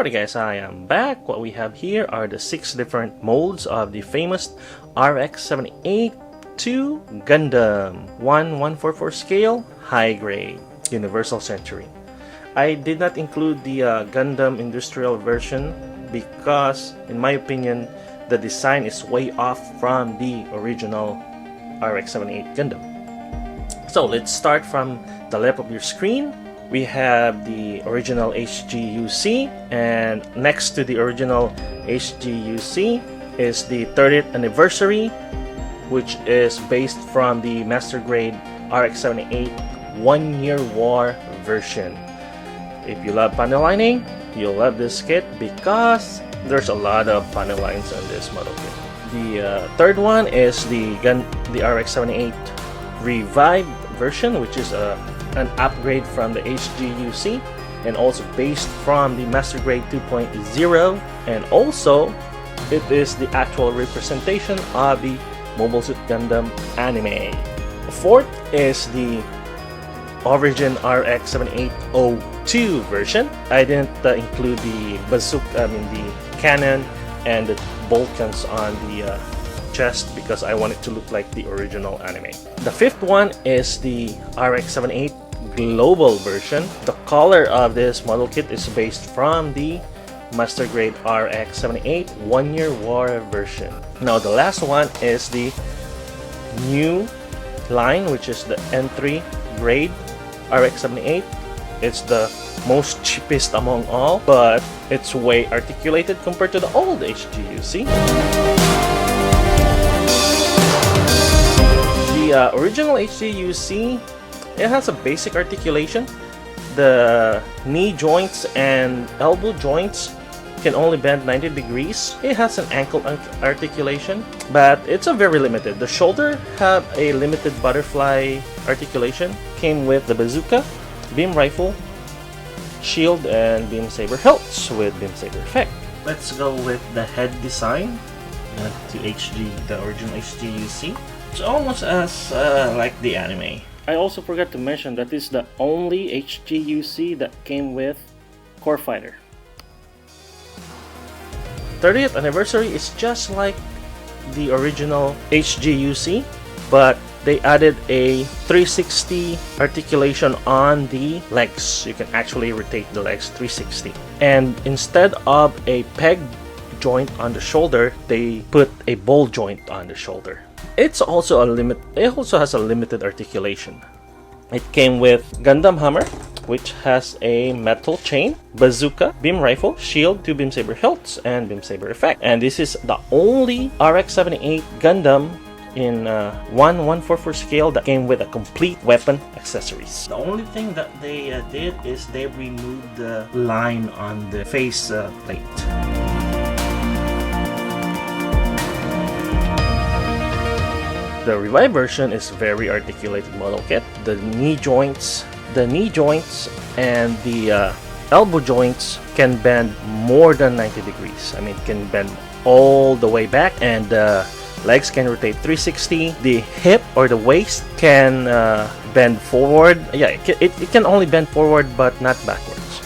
Alright guys, I am back. What we have here are the 6 different molds of the famous RX-78-2 Gundam 1/144 scale, high grade, universal century. I did not include the Gundam industrial version because, in my opinion, the design is way off from the original RX-78 Gundam. So let's start from the left of your screen. We have the original HGUC, and next to the original HGUC is the 30th anniversary, which is based from the Master Grade RX-78 1-year war version. If you love panel lining, you'll love this kit because there's a lot of panel lines on this model kit. The third one is the RX-78 Revived version, which is an upgrade from the HGUC and also based from the Master Grade 2.0, and also it is the actual representation of the Mobile Suit Gundam anime. The fourth is the Origin RX-78-2 version. I didn't include the bazooka, the cannon and the bolt guns on the chest because I want it to look like the original anime. The fifth one is the RX-78 global version. The color of this model kit is based from the Master Grade RX-78 1-year war version. Now the last one is the new line, which is the Entry Grade RX-78. It's the most cheapest among all, but it's way articulated compared to the old HGUC. The original HGUC, it has a basic articulation. The knee joints and elbow joints can only bend 90 degrees. It has an ankle articulation, but it's a very limited. The shoulder have a limited butterfly articulation. Came with the bazooka, beam rifle, shield, and beam saber hilts with beam saber effect. Let's go with the head design to the original HGUC. It's almost as like the anime. I also forgot to mention that this is the only HGUC that came with Core Fighter. 30th anniversary is just like the original HGUC, but they added a 360 articulation on the legs. You can actually rotate the legs 360. And instead of a peg joint on the shoulder, they put a ball joint on the shoulder. It also has a limited articulation. It came with Gundam Hammer, which has a metal chain, bazooka, beam rifle, shield, 2 beam saber hilts, and beam saber effect. And this is the only RX-78 Gundam in 1/144 scale that came with a complete weapon accessories. The only thing that they did is they removed the line on the face plate. The Revive version is very articulated model kit. The knee joints and the elbow joints can bend more than 90 degrees. It can bend all the way back, and the legs can rotate 360. The hip or the waist can bend forward. Yeah, it can only bend forward but not backwards.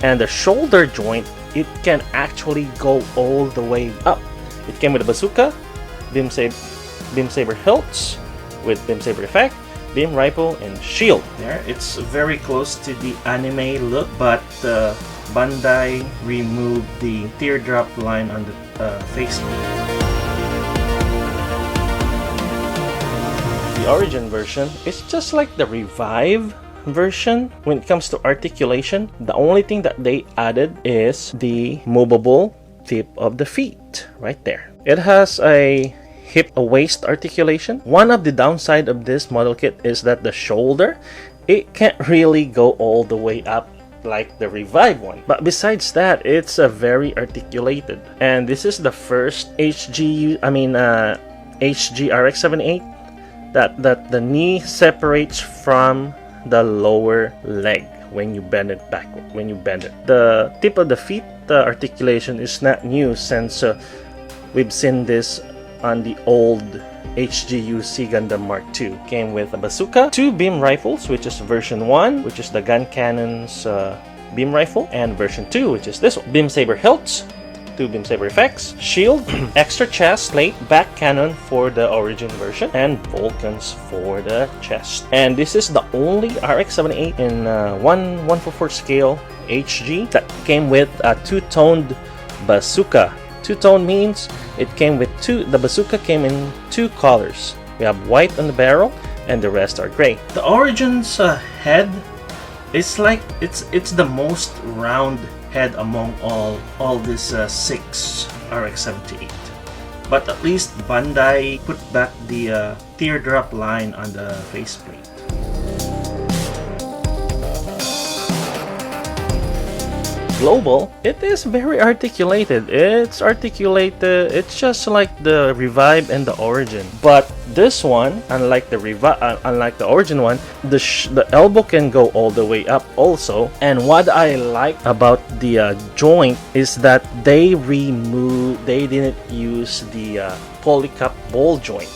And the shoulder joint, it can actually go all the way up. It came with a bazooka, beam saber hilts with beam saber effect, beam rifle, and shield. There, it's very close to the anime look, but Bandai removed the teardrop line on the face. The Origin version is just like the Revive version when it comes to articulation. The only thing that they added is the movable tip of the feet right there. It has a waist articulation. One of the downside of this model kit is that the shoulder, it can't really go all the way up like the Revive one. But besides that, it's a very articulated. And this is the first HGRX-78 that the knee separates from the lower leg when you bend it backward. The tip of the feet articulation is not new since we've seen this on the old HGUC Gundam Mark II. Came with a bazooka, 2 beam rifles, which is version 1, which is the gun cannons beam rifle, and version 2, which is this one. Beam saber hilts, 2 beam saber effects, shield, extra chest plate, back cannon for the origin version, and Vulcans for the chest. And this is the only RX-78 in 1/144 scale HG that came with a 2-toned bazooka. 2-tone means it came with the bazooka came in 2 colors. We have white on the barrel, and the rest are gray. The Origin's head is like it's the most round head among all these 6 RX-78. But at least Bandai put back the teardrop line on the faceplate. Global, it is very articulated. It's articulated. It's just like the Revive and the Origin. But this one, unlike the Origin one, the elbow can go all the way up also. And what I like about the joint is that they didn't use the polycap ball joint.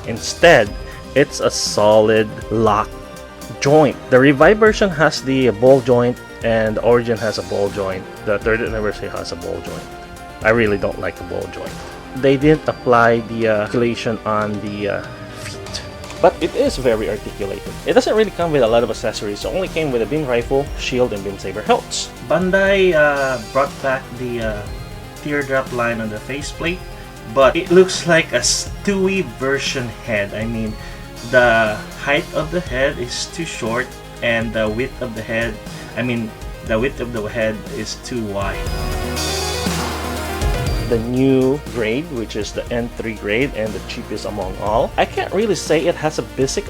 Instead, it's a solid lock joint. The Revive version has the ball joint, and the Origin has a ball joint. The 30th anniversary has a ball joint. I really don't like the ball joint. They didn't apply the articulation on the feet, but it is very articulated. It doesn't really come with a lot of accessories. It only came with a beam rifle, shield, and beam saber hilts. Bandai brought back the teardrop line on the faceplate, but it looks like a Stewie version head. I mean, the height of the head is too short, and the width of the head is too wide. The new grade, which is the Entry Grade and the cheapest among all, I can't really say it has a basic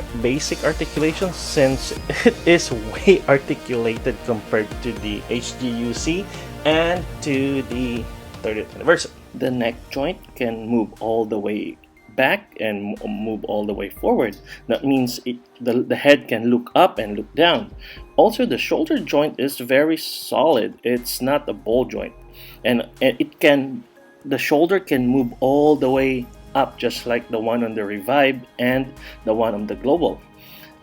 articulation, since it is way articulated compared to the HGUC and to the 30th anniversary. The neck joint can move all the way back and move all the way forward. That means the head can look up and look down. Also, the shoulder joint is very solid. It's not a ball joint, and the shoulder can move all the way up, just like the one on the Revive and the one on the Global.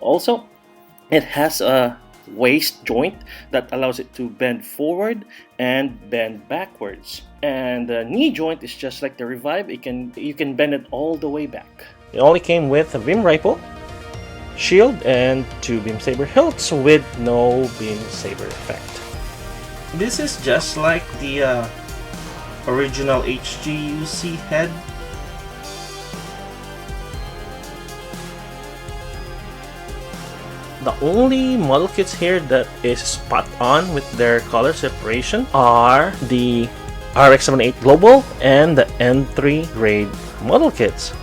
Also, it has a waist joint that allows it to bend forward and bend backwards. And the knee joint is just like the Revive. You can bend it all the way back. It only came with a beam rifle, shield, and 2 beam saber hilts with no beam saber effect. This is just like the original HGUC head. The only model kits here that is spot on with their color separation are the RX-78 Global and the Entry Grade model kits.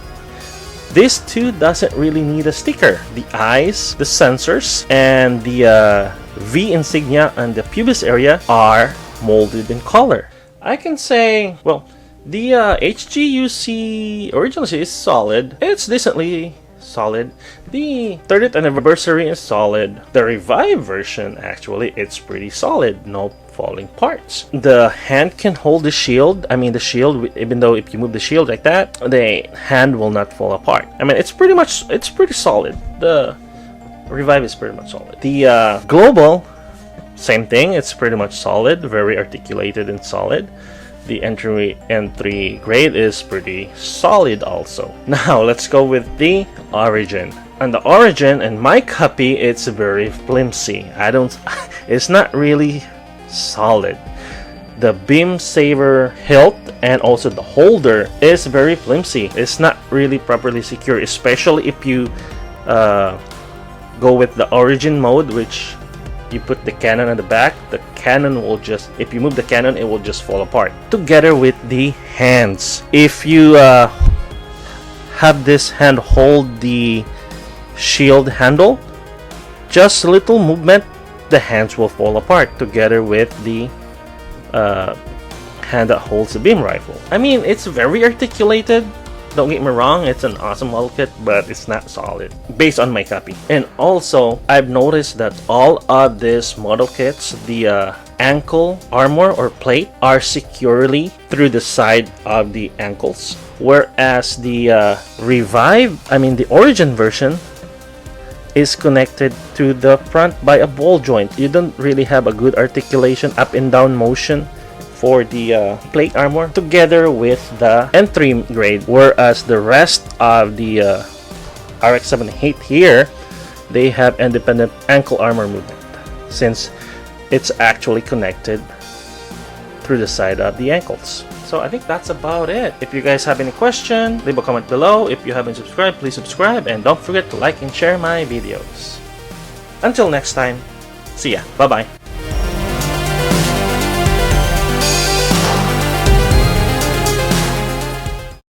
This too doesn't really need a sticker. The eyes, the sensors, and the V insignia and the pubis area are molded in color. I can say, well, the HGUC original is solid. It's decently solid. The 30th anniversary is solid. The Revive version, actually, it's pretty solid. No falling parts. The hand can hold the shield. I mean, the shield, even though if you move the shield like that, the hand will not fall apart. I mean, it's pretty solid. The Revive is pretty much solid. The Global, same thing. It's pretty much solid, very articulated and solid. The Entry Grade is pretty solid also. Now let's go with the Origin. And the Origin, in my copy, it's very flimsy. It's not really solid. The beam saber hilt and also the holder is very flimsy. It's not really properly secure, especially if you go with the Origin mode, which you put the cannon on the back. The cannon will just, if you move the cannon, it will just fall apart. Together with the hands, if you have this hand hold the shield handle, just a little movement, the hands will fall apart, together with the hand that holds the beam rifle. I mean, it's very articulated. Don't get me wrong, it's an awesome model kit, but it's not solid based on my copy. And also, I've noticed that all of these model kits, the ankle armor or plate are securely through the side of the ankles, whereas the the Origin version, is connected to the front by a ball joint. You don't really have a good articulation, up and down motion for the plate armor together with the entry grade, whereas the rest of the RX-78 here, they have independent ankle armor movement since it's actually connected through the side of the ankles. So I think that's about it. If you guys have any question, leave a comment below. If you haven't subscribed, please subscribe, and don't forget to like and share my videos. Until next time, see ya. Bye bye.